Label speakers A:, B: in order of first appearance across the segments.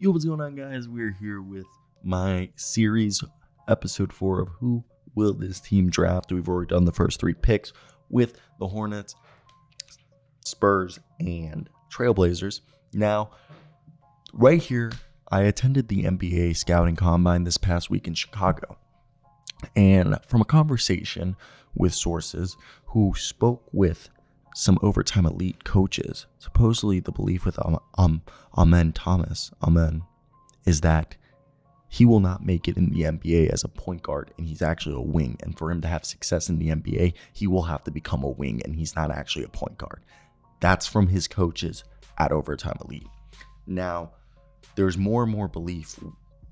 A: Yo, what's going on, guys? We're here with my series, episode 4 of Who Will This Team Draft? We've already done the first 3 picks with the Hornets, Spurs, and Trailblazers. Now, right here, I attended the NBA Scouting Combine this past week in Chicago. And from a conversation with sources who spoke with some overtime elite coaches, supposedly the belief with Amen Thomas is that he will not make it in the NBA as a point guard, and he's actually a wing. And for him to have success in the NBA, he will have to become a wing, and he's not actually a point guard. That's from his coaches at Overtime Elite. Now, there's more and more belief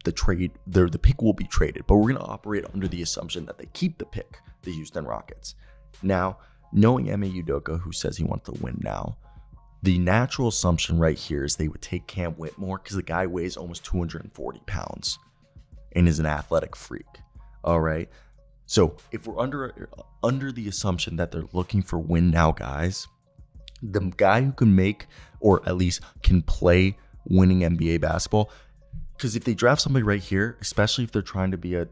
A: the pick will be traded, but we're going to operate under the assumption that they keep the pick, the Houston Rockets. Now, knowing Ime Udoka, who says he wants to win now, the natural assumption right here is they would take Cam Whitmore because the guy weighs almost 240 pounds and is an athletic freak. All right. So if we're under the assumption that they're looking for win now guys, the guy who can make or at least can play winning NBA basketball, because if they draft somebody right here, especially if they're trying to be a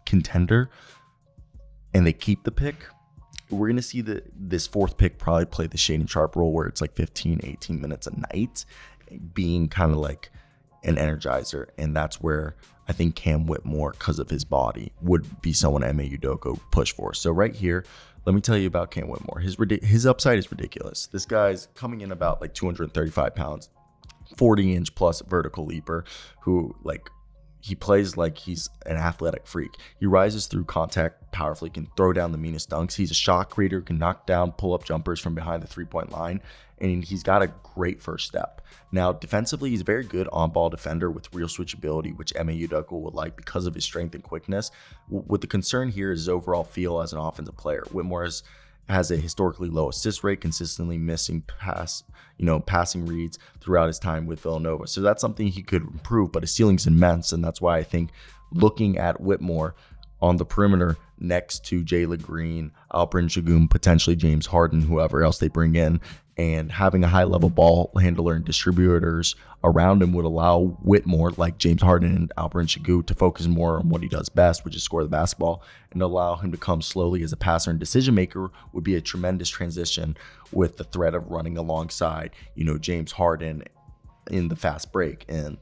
A: contender and they keep the pick, we're going to see this 4th pick probably play the Shaedon Sharpe role where it's like 15, 18 minutes a night, being kind of like an energizer. And that's where I think Cam Whitmore, because of his body, would be someone Ime Udoka would push for. So right here, let me tell you about Cam Whitmore. His upside is ridiculous. This guy's coming in about like 235 pounds, 40-inch plus vertical leaper who he plays like he's an athletic freak. He rises through contact powerfully, can throw down the meanest dunks. He's a shot creator, can knock down pull-up jumpers from behind the three-point line, and he's got a great first step. Now, defensively, he's a very good on-ball defender with real switchability, which Ime Udoka would like because of his strength and quickness. What the concern here is his overall feel as an offensive player. Whitmore has a historically low assist rate, consistently missing passing reads throughout his time with Villanova. So that's something he could improve, but his ceiling's immense, and that's why I think looking at Whitmore on the perimeter next to Jalen Green, Alperen Sengun, potentially James Harden, whoever else they bring in, and having a high-level ball handler and distributors around him would allow Whitmore, like James Harden and Alperen Sengun, to focus more on what he does best, which is score the basketball, and allow him to come slowly as a passer and decision-maker would be a tremendous transition with the threat of running alongside, James Harden in the fast break. And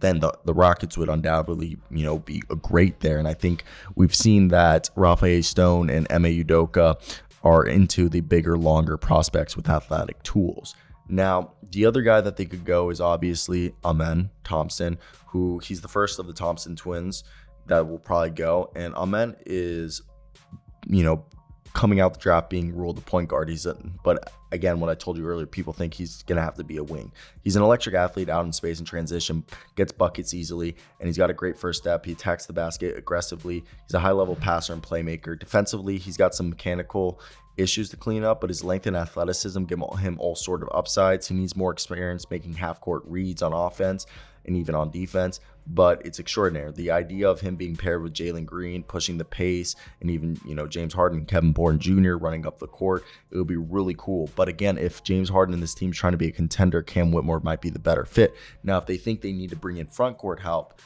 A: then the Rockets would undoubtedly, be great there. And I think we've seen that Rafael Stone and Ime Udoka are into the bigger, longer prospects with athletic tools. Now, the other guy that they could go is obviously Amen Thompson, who he's the first of the Thompson twins that will probably go. And Amen is, coming out the draft being ruled the point guard. But again, what I told you earlier, people think he's going to have to be a wing. He's an electric athlete out in space and transition, gets buckets easily, and he's got a great first step. He attacks the basket aggressively. He's a high-level passer and playmaker. Defensively, he's got some mechanical issues to clean up, but his length and athleticism give him all sort of upsides. He needs more experience making half-court reads on offense and even on defense, but it's extraordinary. The idea of him being paired with Jalen Green, pushing the pace, and even, James Harden, Kevin Porter Jr. running up the court, it would be really cool. But again, if James Harden and this team is trying to be a contender, Cam Whitmore might be the better fit. Now, if they think they need to bring in front court help,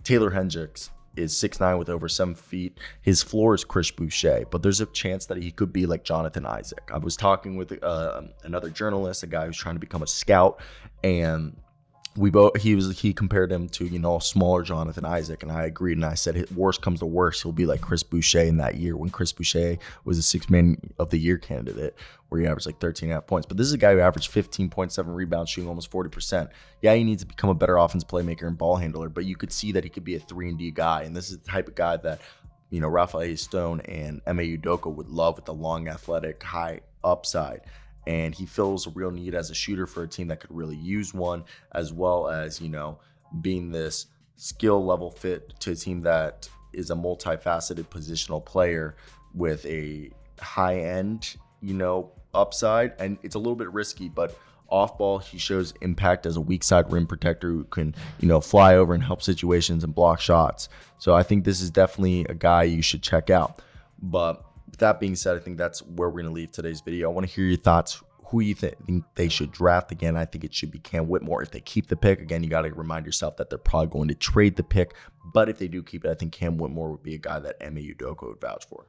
A: Taylor Hendricks is 6'9" with over 7 feet. His floor is Chris Boucher, but there's a chance that he could be like Jonathan Isaac. I was talking with another journalist, a guy who's trying to become a scout, and he compared him to a smaller Jonathan Isaac, and I agreed. And I said, worst comes to worst, he'll be like Chris Boucher in that year when Chris Boucher was a 6th man of the year candidate, where he averaged like 13.5 points. But this is a guy who averaged 15.7 rebounds, shooting almost 40%. Yeah, he needs to become a better offense playmaker and ball handler, but you could see that he could be a 3-and-D guy, and this is the type of guy that Rafael Stone and Ime Udoka would love, with the long, athletic, high upside. And he fills a real need as a shooter for a team that could really use one, as well as, being this skill level fit to a team that is a multifaceted positional player with a high end, upside. And it's a little bit risky, but off ball, he shows impact as a weak side rim protector who can, fly over and help situations and block shots. So I think this is definitely a guy you should check out. But with that being said, I think that's where we're going to leave today's video. I want to hear your thoughts. who you think they should draft. Again, I think it should be Cam Whitmore. If they keep the pick, again, you got to remind yourself that they're probably going to trade the pick. But if they do keep it, I think Cam Whitmore would be a guy that Ime Udoka would vouch for.